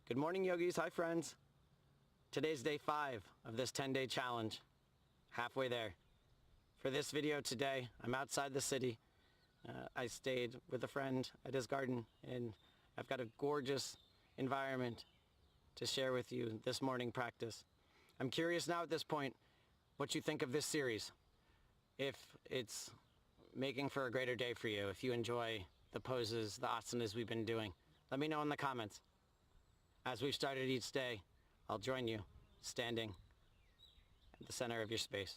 Good morning, yogis. Hi, friends. Today's day 5 of this 10-day challenge. Halfway there. For this video today, I'm outside the city. I stayed with a friend at his garden, and I've got a gorgeous environment to share with you this morning practice. I'm curious now at this point what you think of this series. If it's making for a greater day for you, if you enjoy the poses, the asanas we've been doing, let me know in the comments. As we've started each day, I'll join you standing at the center of your space.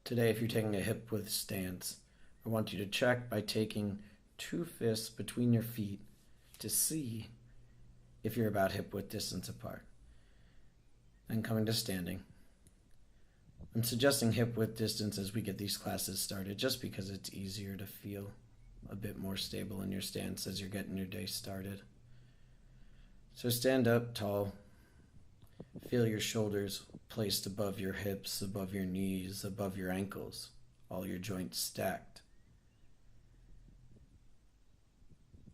Today, if you're taking a hip width stance, I want you to check by taking 2 fists between your feet to see if you're about hip width distance apart. Then coming to standing. I'm suggesting hip width distance as we get these classes started just because it's easier to feel a bit more stable in your stance as you're getting your day started. So stand up tall. Feel your shoulders placed above your hips, above your knees, above your ankles, all your joints stacked.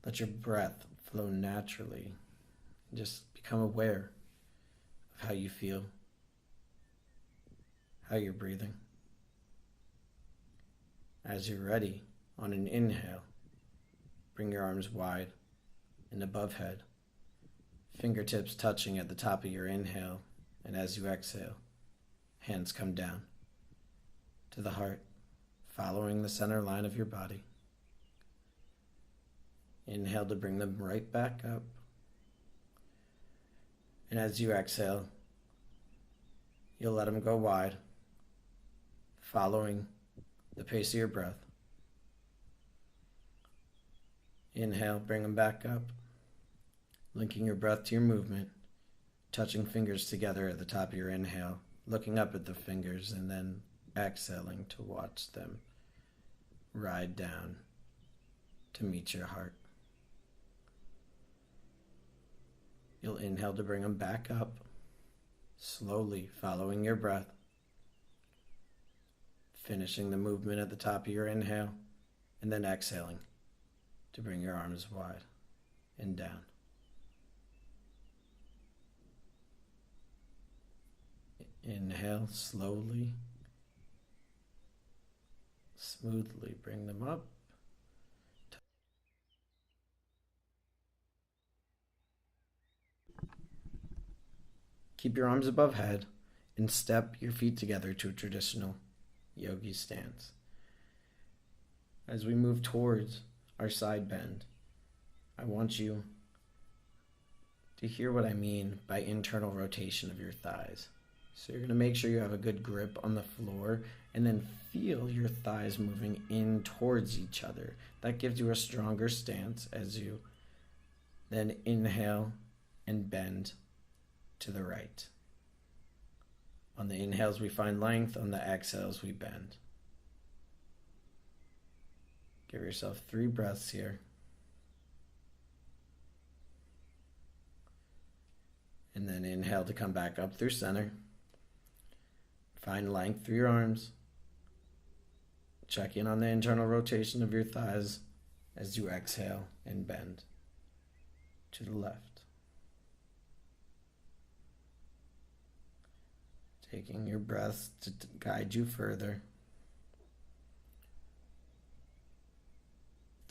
Let your breath flow naturally. Just become aware of how you feel, how you're breathing. As you're ready, on an inhale, bring your arms wide and above head, fingertips touching at the top of your inhale, and as you exhale, hands come down to the heart, following the center line of your body. Inhale to bring them right back up, and as you exhale, you'll let them go wide, following the pace of your breath. Inhale, bring them back up, linking your breath to your movement, touching fingers together at the top of your inhale, looking up at the fingers, and then exhaling to watch them ride down to meet your heart. You'll inhale to bring them back up, slowly following your breath, finishing the movement at the top of your inhale, and then exhaling to bring your arms wide and down. Inhale, slowly, smoothly bring them up. Keep your arms above head and step your feet together to a traditional yogi stance. As we move towards our side bend, I want you to hear what I mean by internal rotation of your thighs. So you're going to make sure you have a good grip on the floor and then feel your thighs moving in towards each other. That gives you a stronger stance as you then inhale and bend to the right. On the inhales, we find length. On the exhales, we bend. Give yourself 3 breaths here. And then inhale to come back up through center. Find length through your arms. Check in on the internal rotation of your thighs as you exhale and bend to the left. Taking your breaths to guide you further.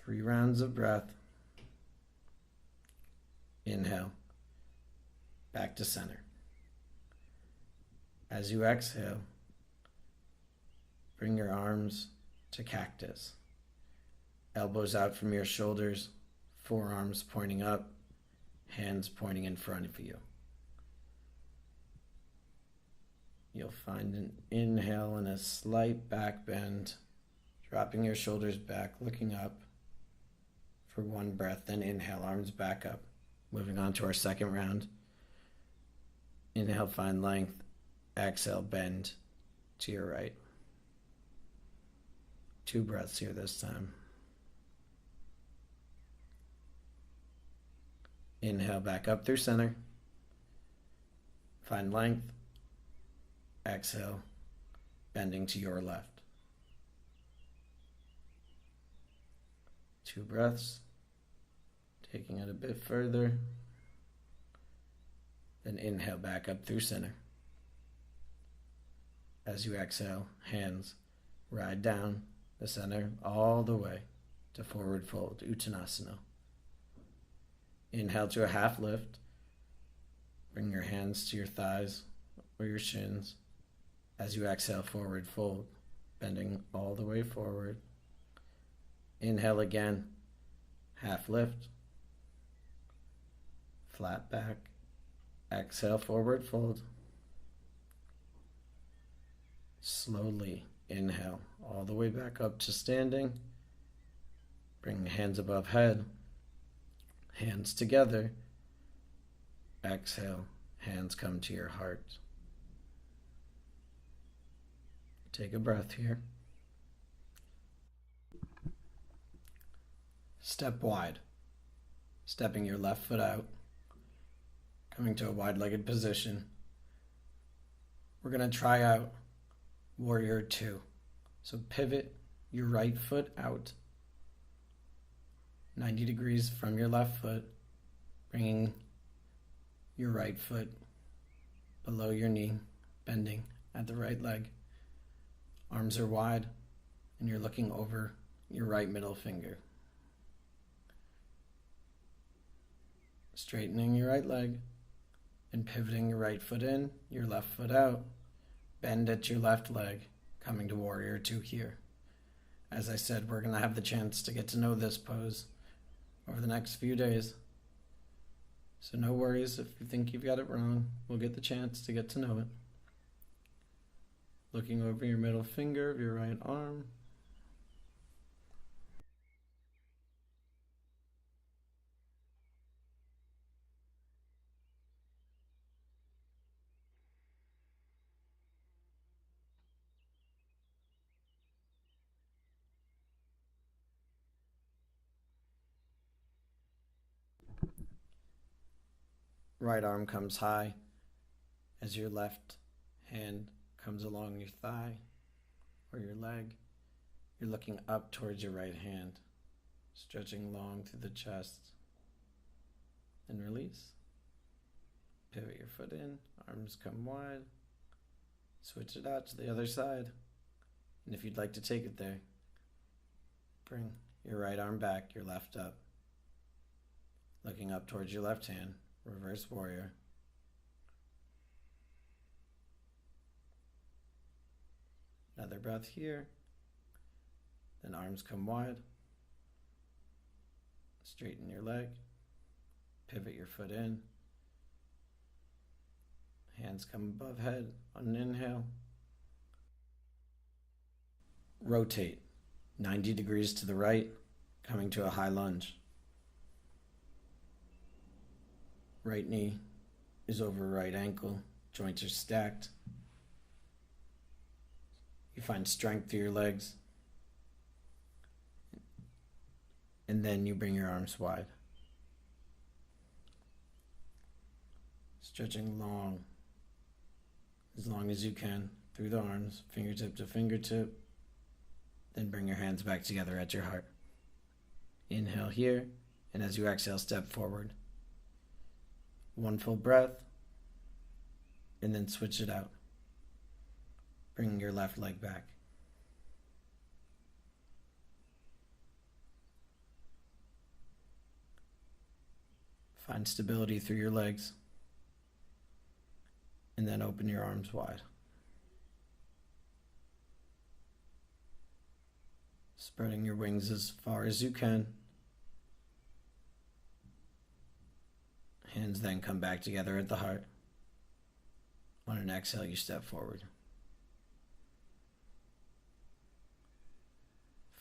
3 rounds of breath. Inhale, back to center. As you exhale, bring your arms to cactus. Elbows out from your shoulders, forearms pointing up, hands pointing in front of you. You'll find an inhale and a slight back bend, dropping your shoulders back, looking up for 1 breath, then inhale, arms back up. Moving on to our second round. Inhale, find length. Exhale, bend to your right. 2 breaths here this time. Inhale, back up through center. Find length. Exhale, bending to your left. 2 breaths. Taking it a bit further. Then inhale back up through center. As you exhale, hands ride down the center all the way to forward fold, Uttanasana. Inhale to a half lift. Bring your hands to your thighs or your shins. As you exhale, forward fold, bending all the way forward. Inhale again, half lift, flat back. Exhale, forward fold. Slowly inhale all the way back up to standing. Bring hands above head, hands together. Exhale, hands come to your heart. Take a breath here. Step wide, stepping your left foot out, coming to a wide-legged position. We're going to try out Warrior 2. So pivot your right foot out 90 degrees from your left foot, bringing your right foot below your knee, bending at the right leg. Arms are wide, and you're looking over your right middle finger. Straightening your right leg and pivoting your right foot in, your left foot out. Bend at your left leg, coming to Warrior 2 here. As I said, we're going to have the chance to get to know this pose over the next few days. So no worries if you think you've got it wrong. We'll get the chance to get to know it. Looking over your middle finger of your right arm. Right arm comes high as your left hand comes along your thigh or your leg. You're looking up towards your right hand, stretching long through the chest. And release. Pivot your foot in, arms come wide. Switch it out to the other side. And if you'd like to take it there, bring your right arm back, your left up. Looking up towards your left hand. Reverse warrior. Another breath here. Then arms come wide. Straighten your leg. Pivot your foot in. Hands come above head on an inhale. Rotate 90 degrees to the right, coming to a high lunge. Right knee is over right ankle. Joints are stacked. You find strength through your legs. And then you bring your arms wide. Stretching as long as you can through the arms, fingertip to fingertip. Then bring your hands back together at your heart. Inhale here, and as you exhale, step forward. One full breath, and then switch it out. Bring your left leg back. Find stability through your legs, and then open your arms wide. Spreading your wings as far as you can. Hands then come back together at the heart. On an exhale, you step forward.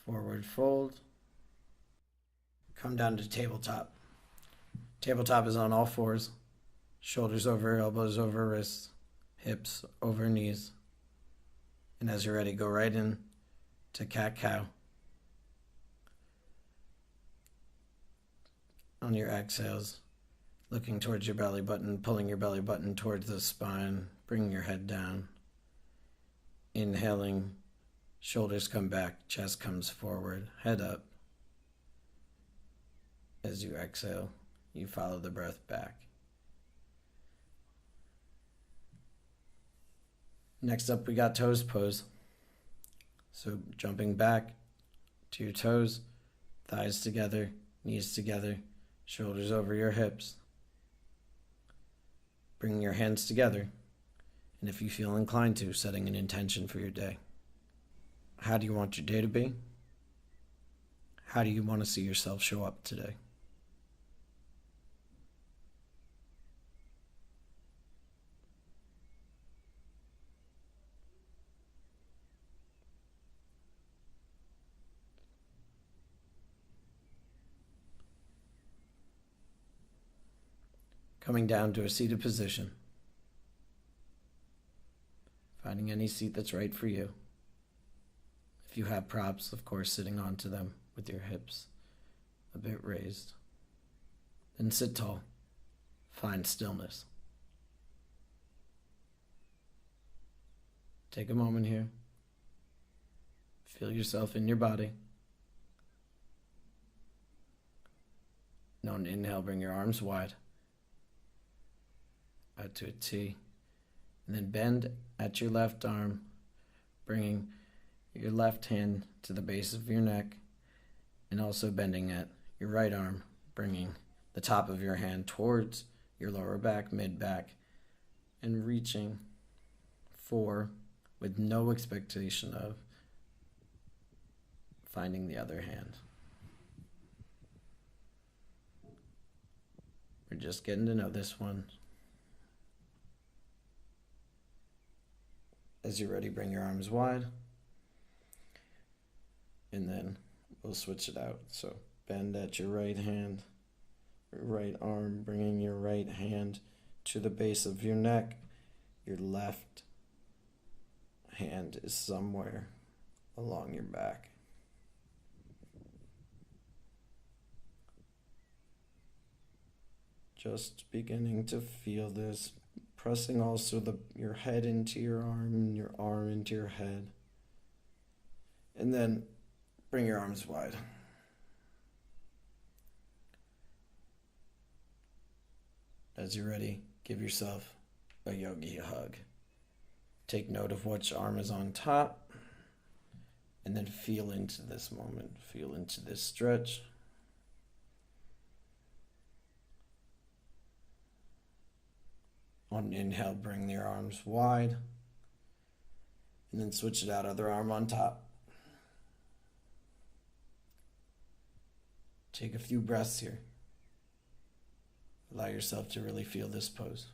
Forward fold. Come down to tabletop. Tabletop is on all fours. Shoulders over elbows over wrists. Hips over knees. And as you're ready, go right in to cat-cow. On your exhales, looking towards your belly button, pulling your belly button towards the spine, bringing your head down. Inhaling, shoulders come back, chest comes forward, head up. As you exhale, you follow the breath back. Next up, we got toes pose. So jumping back to your toes, thighs together, knees together, shoulders over your hips. Bringing your hands together, and if you feel inclined to, setting an intention for your day. How do you want your day to be? How do you want to see yourself show up today? Coming down to a seated position. Finding any seat that's right for you. If you have props, of course, sitting onto them with your hips a bit raised. Then sit tall. Find stillness. Take a moment here. Feel yourself in your body. And on inhale, bring your arms wide. Out to a T. And then bend at your left arm, bringing your left hand to the base of your neck, and also bending at your right arm, bringing the top of your hand towards your lower back, mid-back, and reaching for, with no expectation of, finding the other hand. We're just getting to know this one. As you're ready, bring your arms wide. And then we'll switch it out. So bend at your right hand, right arm, bringing your right hand to the base of your neck. Your left hand is somewhere along your back. Just beginning to feel this. Pressing also your head into your arm and your arm into your head. And then bring your arms wide. As you're ready, give yourself a yogi hug. Take note of which arm is on top. And then feel into this moment. Feel into this stretch. On inhale, bring your arms wide. And then switch it out, other arm on top. Take a few breaths here. Allow yourself to really feel this pose.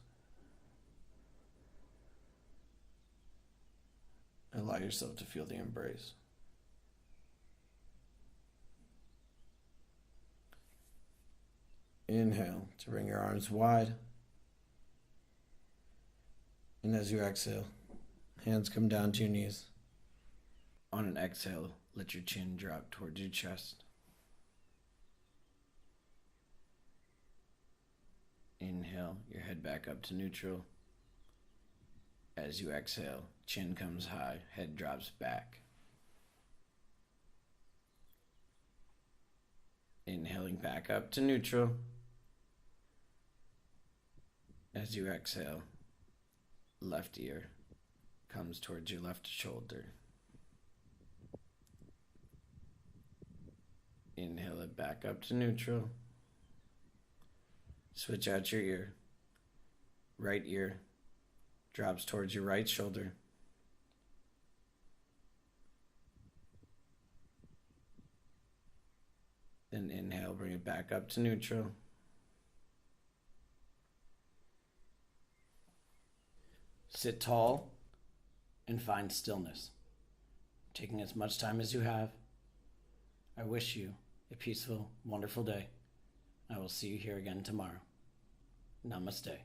Allow yourself to feel the embrace. Inhale to bring your arms wide. And as you exhale, hands come down to your knees. On an exhale, let your chin drop towards your chest. Inhale, your head back up to neutral. As you exhale, chin comes high, head drops back. Inhaling back up to neutral. As you exhale, left ear comes towards your left shoulder. Inhale it back up to neutral. Switch out your ear. Right ear drops towards your right shoulder. Then inhale, bring it back up to neutral. Sit tall and find stillness. Taking as much time as you have, I wish you a peaceful, wonderful day. I will see you here again tomorrow. Namaste.